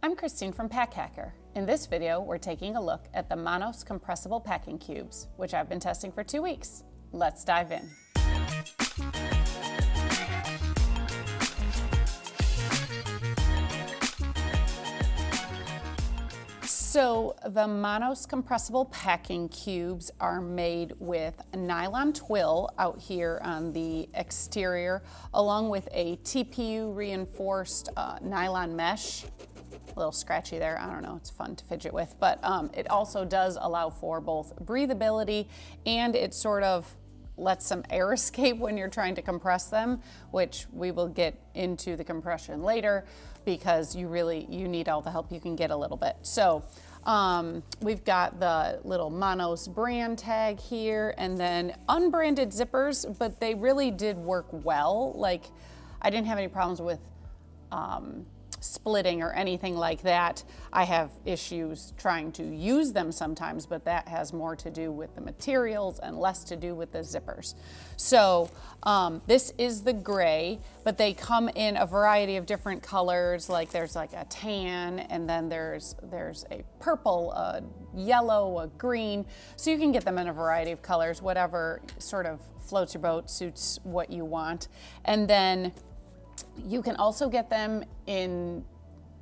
I'm Christine from Pack Hacker. In this video, we're taking a look at the Manos Compressible Packing Cubes, which I've been testing for 2 weeks. Let's dive in. So the Manos Compressible Packing Cubes are made with nylon twill out here on the exterior, along with a TPU reinforced nylon mesh. A little scratchy there, I don't know, it's fun to fidget with, but it also does allow for both breathability and it sort of lets some air escape when you're trying to compress them, which we will get into the compression later because you need all the help you can get a little bit. So we've got the little Manos brand tag here and then unbranded zippers, but they really did work well. Like, I didn't have any problems with splitting or anything like that. I have issues trying to use them sometimes, but that has more to do with the materials and less to do with the zippers. So this is the gray, but they come in a variety of different colors. Like there's like a tan, and then there's a purple, a yellow, a green. So you can get them in a variety of colors, whatever sort of floats your boat, suits what you want. And then you can also get them in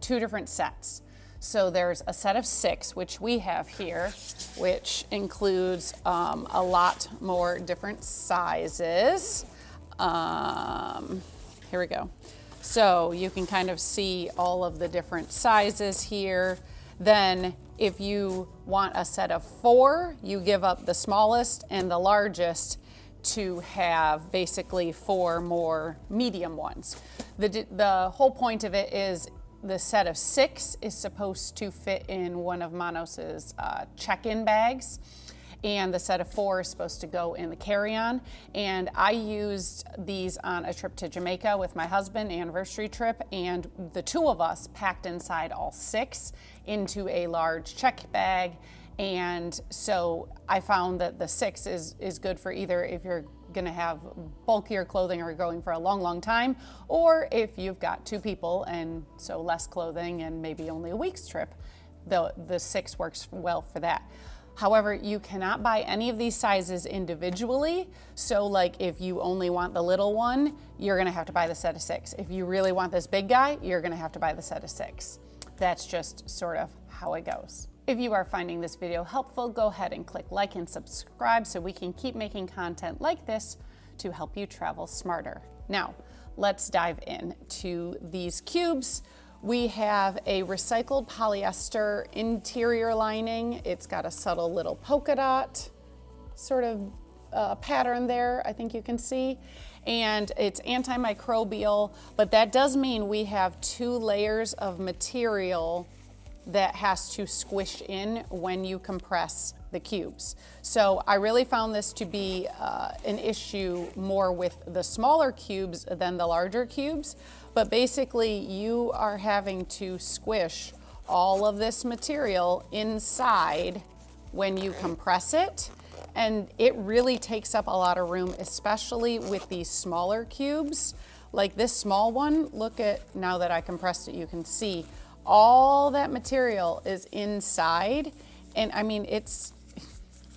2 different sets. So there's a set of 6, which we have here, which includes a lot more different sizes. Here we go. So you can kind of see all of the different sizes here. Then if you want a set of 4, you give up the smallest and the largest to have basically 4 more medium ones. The whole point of it is the set of 6 is supposed to fit in one of Manos's check-in bags, and the set of 4 is supposed to go in the carry-on. And I used these on a trip to Jamaica with my husband, anniversary trip, and the 2 of us packed inside all 6 into a large check bag. And so I found that the 6 is good for either if you're gonna have bulkier clothing or going for a long time, or if you've got 2 people and so less clothing and maybe only a week's trip, the 6 works well for that. However, you cannot buy any of these sizes individually. So like if you only want the little one, you're gonna have to buy the set of 6. If you really want this big guy, you're gonna have to buy the set of 6. That's just sort of how it goes. If you are finding this video helpful, go ahead and click like and subscribe so we can keep making content like this to help you travel smarter. Now, let's dive into these cubes. We have a recycled polyester interior lining. It's got a subtle little polka dot sort of pattern there, I think you can see. And it's antimicrobial, but that does mean we have 2 layers of material that has to squish in when you compress the cubes. So I really found this to be an issue more with the smaller cubes than the larger cubes, but basically you are having to squish all of this material inside when you compress it, and it really takes up a lot of room, especially with these smaller cubes. Like this small one, look at, now that I compressed it, you can see all that material is inside. And I mean,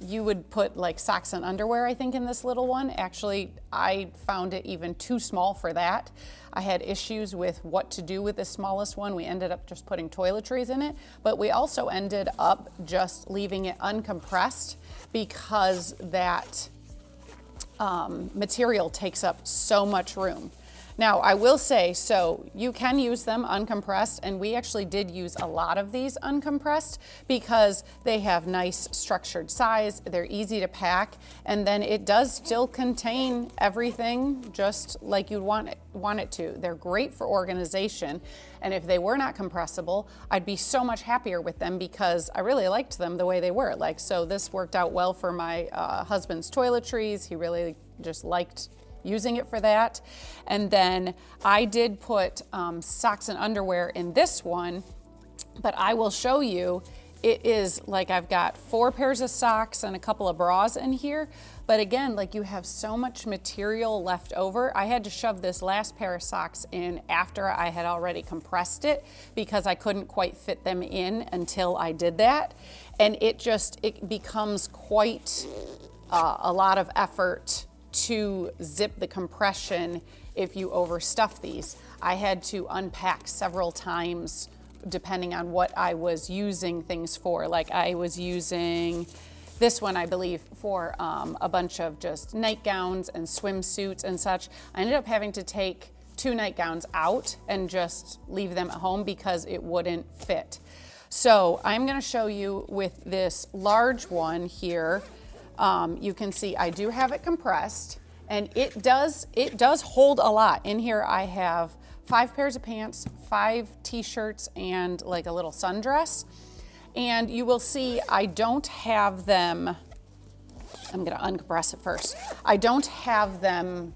you would put like socks and underwear, I think, in this little one. Actually, I found it even too small for that. I had issues with what to do with the smallest one. We ended up just putting toiletries in it, but we also ended up just leaving it uncompressed because that material takes up so much room. Now, I will say, so you can use them uncompressed, and we actually did use a lot of these uncompressed because they have nice structured size, they're easy to pack, and then it does still contain everything just like you'd want it to. They're great for organization, and if they were not compressible, I'd be so much happier with them because I really liked them the way they were. Like, so this worked out well for my husband's toiletries. He really just liked using it for that. And then I did put socks and underwear in this one, but I will show you it is like I've got 4 pairs of socks and a couple of bras in here. But again, like you have so much material left over. I had to shove this last pair of socks in after I had already compressed it because I couldn't quite fit them in until I did that. And it becomes quite a lot of effort to zip the compression if you overstuff these. I had to unpack several times depending on what I was using things for. Like I was using this one, I believe, for a bunch of just nightgowns and swimsuits and such. I ended up having to take 2 nightgowns out and just leave them at home because it wouldn't fit. So I'm gonna show you with this large one here. You can see I do have it compressed, and it does hold a lot. In here I have 5 pairs of pants, 5 t-shirts, and like a little sundress. And you will see I don't have them, I'm gonna uncompress it first. I don't have them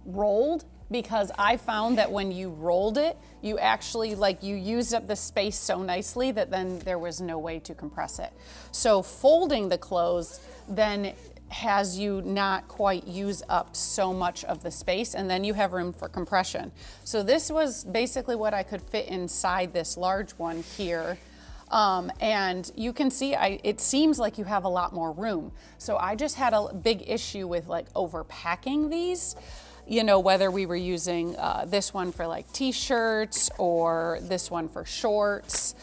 rolled because I found that when you rolled it, you actually you used up the space so nicely that then there was no way to compress it. So folding the clothes then has you not quite use up so much of the space, and then you have room for compression. So this was basically what I could fit inside this large one here. And you can see it seems like you have a lot more room. So I just had a big issue with like overpacking these, you know, whether we were using this one for like t-shirts or this one for shorts.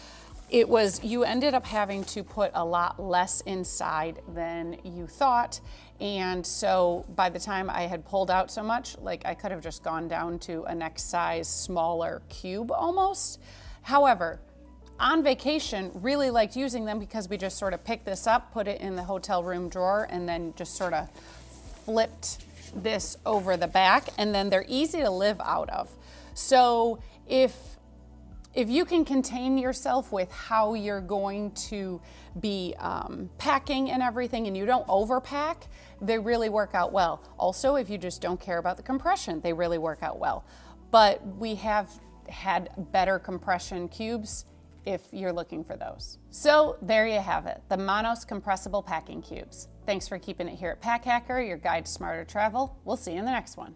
You ended up having to put a lot less inside than you thought. And so by the time I had pulled out so much, like I could have just gone down to a next size smaller cube almost. However, on vacation, really liked using them because we just sort of picked this up, put it in the hotel room drawer, and then just sort of flipped this over the back, and then they're easy to live out of. So if you can contain yourself with how you're going to be packing and everything, and you don't overpack, they really work out well. Also, if you just don't care about the compression, they really work out well. But we have had better compression cubes if you're looking for those. So there you have it, the Manos Compressible Packing Cubes. Thanks for keeping it here at Pack Hacker, your guide to smarter travel. We'll see you in the next one.